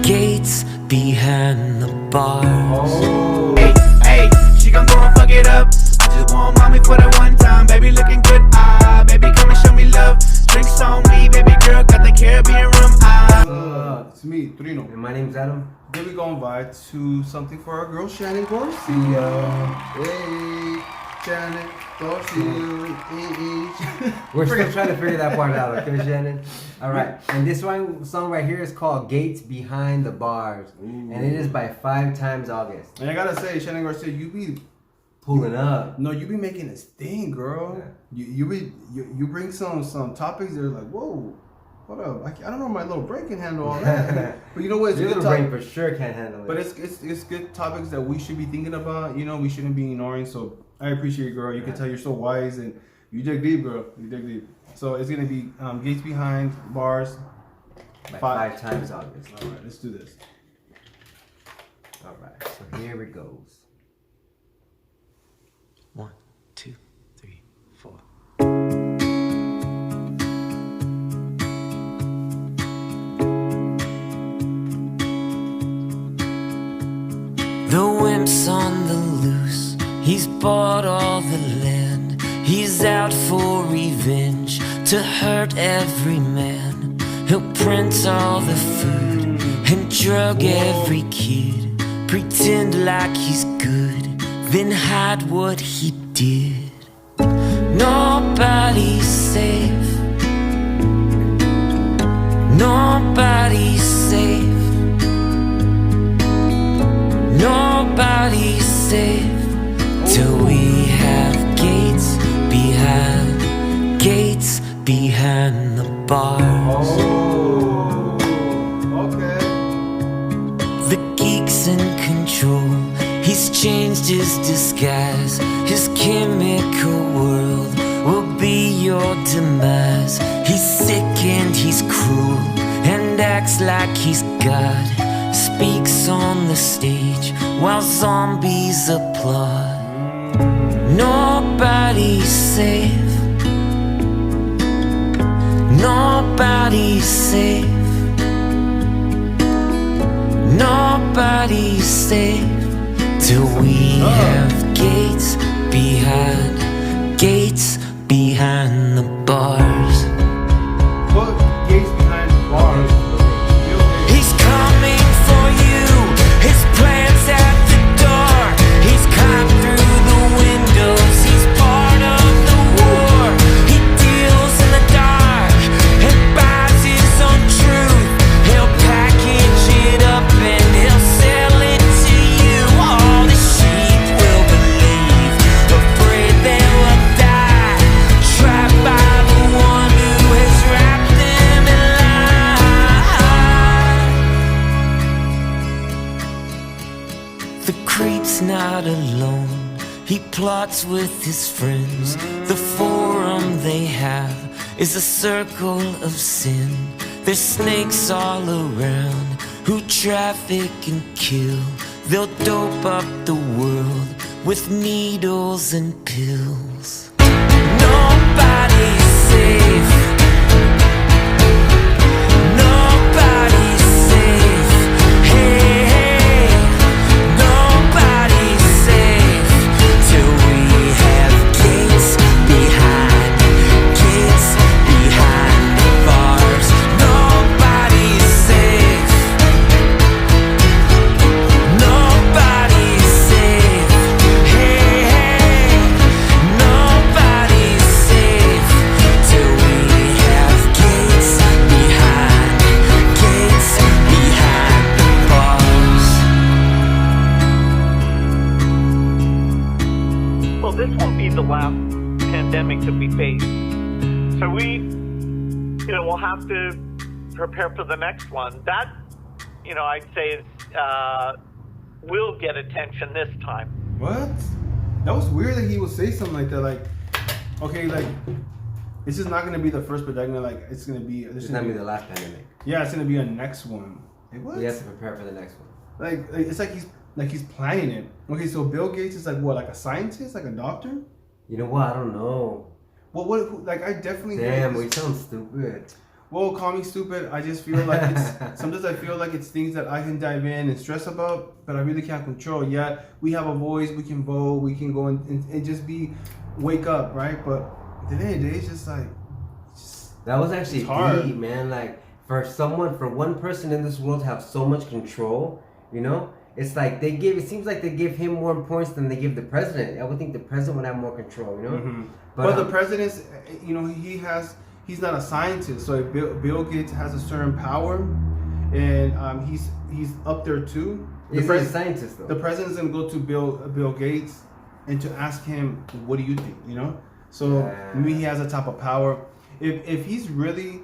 gates behind the bars. Oh. Hey, she gon' go and fuck it up. I just want mommy for that one time. Baby looking good, baby come and show me love. Drinks on me, baby girl, got the Caribbean rum, It's me, Trino. And my name's Adam. Then we gonna vibe to something for our girl Shannon Garcia. Hey, Shannon Garcia. Hey. We're still trying to figure that part out, okay, Shannon? Alright, and this song right here is called Gates Behind the Bars. Ooh. And it is by 5 Times August. And I gotta say, Shannon Garcia, you be pulling up. No, you be making this thing, girl. Yeah. You bring some topics that are like, whoa, hold up. I don't know my little brain can handle all that. But you know what? It's your good little brain for sure can't handle it. But it's good topics that we should be thinking about. You know, we shouldn't be ignoring. So I appreciate you, girl. You can tell you're so wise and you dig deep, girl. You dig deep. So it's gonna be Gates Behind Bars. By 5 Times August. All right, let's do this. All right, so here it goes. 1, 2, 3, 4. The wimp's on the loose, he's bought all the land. He's out for revenge, to hurt every man. He'll print all the food and drug every kid. Pretend like he's good, then hide what he did. Nobody's safe. Nobody's safe. Nobody's safe till we have gates behind the bars. Oh, okay. The geek's in control. He's changed his disguise. His chemical world will be your demise. He's sick and he's cruel and acts like he's God. Speaks on the stage while zombies applaud. Nobody's safe. Nobody's safe. Nobody's safe till we have gates behind the bars. Put Gates Behind the Bars. He's coming for you. His plans at the door. He's climbed through the windows. He's part of the war. He deals in the dark and buys his own truth. He'll package it up and he'll sell it to you. All the sheep will believe, afraid they will die, trapped by the one who has wrapped them in lies. The creep's not alone. He plots with his friends. The forum they have is a circle of sin. There's snakes all around who traffic and kill. They'll dope up the world with needles and pills. Nobody's safe. Nobody's safe. Hey, hey. Nobody's safe till we have gates behind the bars. Nobody's safe. Nobody's safe. Hey, hey. Nobody's safe till we have gates behind the bars. Well, this won't be the last pandemic that we face. So we'll have to prepare for the next one. That, I'd say will get attention this time. What? That was weird that he would say something like that. Like, okay, like, it's just not gonna be the first pandemic. Like, it's gonna be. It's not gonna be the last pandemic. Yeah, it's gonna be a next one. Like, what? We have to prepare for the next one. Like it's like he's planning it. Okay, so Bill Gates is like what? Like a scientist? Like a doctor? You know what? I don't know. Well, what? Like I definitely. Damn, we sound stupid. well, call me stupid. I just feel like it's sometimes I feel like it's things that I can dive in and stress about, but I really can't control. Yeah, we have a voice, we can vote, we can go and just wake up, right? But at the end of the day, it's just like that was actually hard. deep, man. Like for one person in this world to have so much control, you know, it's like it seems like they give him more importance than they give the president. I would think the president would have more control, you know. Mm-hmm. But the president's, you know, he's not a scientist, so if Bill Gates has a certain power, and he's up there too. He's a scientist, though. The president's gonna go to Bill Gates and to ask him, what do you think? You know, so maybe he has a type of power. If he's really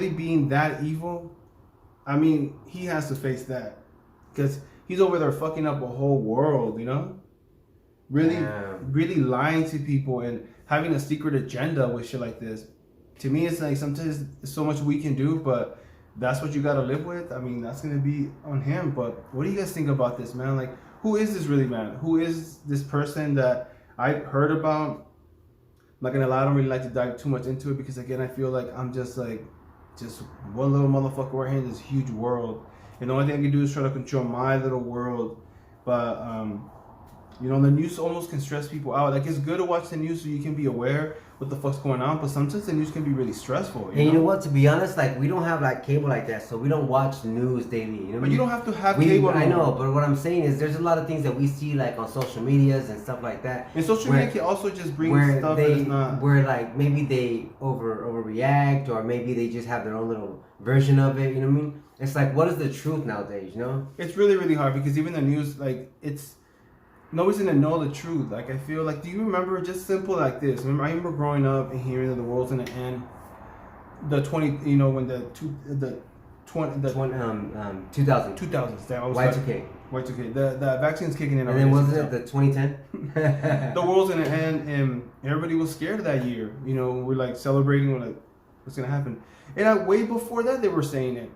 being that evil, I mean, he has to face that, because he's over there fucking up a whole world, you know, really lying to people and having a secret agenda with shit like this. To me, it's like sometimes there's so much we can do, but that's what you gotta live with. I mean, that's gonna be on him. But what do you guys think about this, man? Like, who is this really, man? Who is this person that I heard about? I'm not gonna lie, I don't really like to dive too much into it, because again, I feel like I'm just one little motherfucker right here in this huge world, and the only thing I can do is try to control my little world. But you know, the news almost can stress people out. Like, it's good to watch the news so you can be aware what the fuck's going on, but sometimes the news can be really stressful. You know what? To be honest, like, we don't have like cable like that, so we don't watch news daily. You know, but you don't have to have cable. I know, but what I'm saying is, there's a lot of things that we see like on social medias and stuff like that. And social media can also just bring stuff that is not. Where like maybe they overreact, or maybe they just have their own little version of it. You know what I mean? It's like, what is the truth nowadays? You know? It's really, really hard, because even the news, like, nobody's gonna know the truth. Like, I feel like, do you remember, just simple like this? I remember growing up and hearing that the world's gonna end. The 20, you know, when the 2000. 2000s. That was Y2K. The vaccine's kicking in. And then wasn't it the 2010? The world's gonna end, and everybody was scared that year. You know, we're like celebrating. We're like, what's gonna happen? And way before that, they were saying it.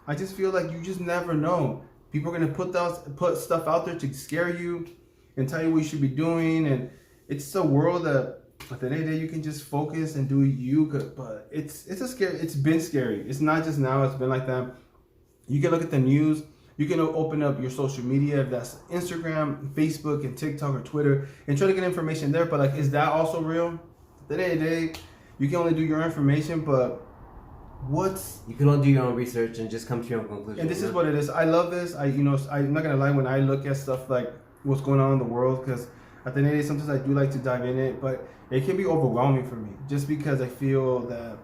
I just feel like you just never know. People are gonna put stuff out there to scare you and tell you what you should be doing, and it's a world that at the end of the day you can just focus and do you. But it's been scary. It's not just now. It's been like that. You can look at the news. You can open up your social media, if that's Instagram, Facebook, and TikTok or Twitter, and try to get information there. But like, is that also real? At the end of the day, you can only do your information, but you can only do your own research and just come to your own conclusion. And this is what it is. I love this. I'm not gonna lie, when I look at stuff like what's going on in the world, because at the end of the day, sometimes I do like to dive in it, but it can be overwhelming for me, just because I feel that,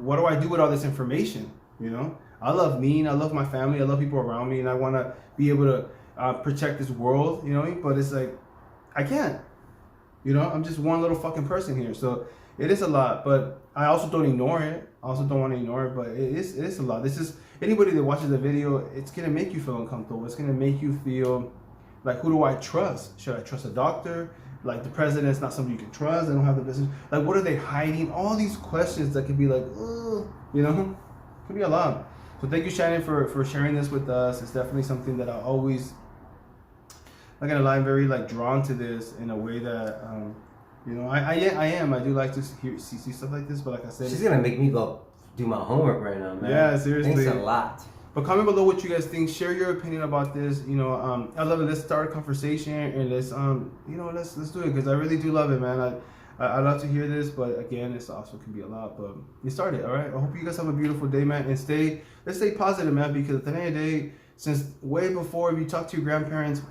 what do I do with all this information? You know, I love me, and I love my family, I love people around me, and I want to be able to protect this world, you know, but it's like, I can't, you know, I'm just one little fucking person here. So it is a lot, but I also don't ignore it. I also don't want to ignore it, but it is a lot. This is, anybody that watches the video, it's going to make you feel uncomfortable. It's going to make you feel like, who do I trust? Should I trust a doctor? Like, the president's not somebody you can trust. They don't have the business. Like, what are they hiding? All these questions that could be like, ugh, you know, could be a lot. So thank you, Shannon, for sharing this with us. It's definitely something that I always, not gonna lie, I'm very like drawn to this in a way that, you know, I am. I do like to see stuff like this, but like I said, she's gonna make me go do my homework right now, man. Yeah, seriously. Thanks a lot. But comment below what you guys think. Share your opinion about this. You know, I love it. Let's start a conversation, and let's you know, let's do it, because I really do love it, man. I love to hear this, but again, it's also can be a lot. But we started, all right. I hope you guys have a beautiful day, man, and let's stay positive, man, because at the end of the day, since way before, if you talk to your grandparents,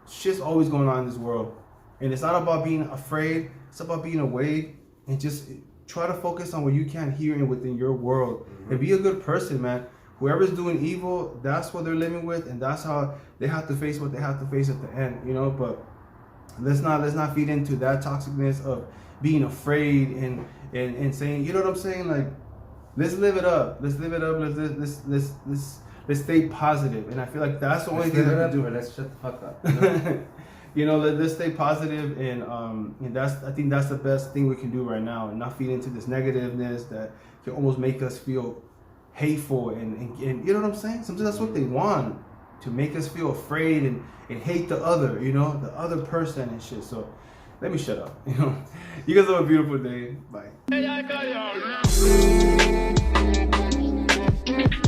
shit's always going on in this world, and it's not about being afraid. It's about being awake and just try to focus on what you can hear and within your world, and be a good person, man. Whoever's doing evil, that's what they're living with, and that's how they have to face what they have to face at the end, you know. But let's not feed into that toxicness of being afraid and saying, you know what I'm saying? Like, let's live it up. Let's live it up. Let's stay positive. And I feel like that's the only thing that we do. Let's shut the fuck up. You know? You know, let's stay positive, and I think that's the best thing we can do right now, and not feed into this negativeness that can almost make us feel hateful and you know what I'm saying? Sometimes that's what they want, to make us feel afraid and hate the other, you know, the other person and shit. So let me shut up. You know, you guys have a beautiful day. Bye. Give me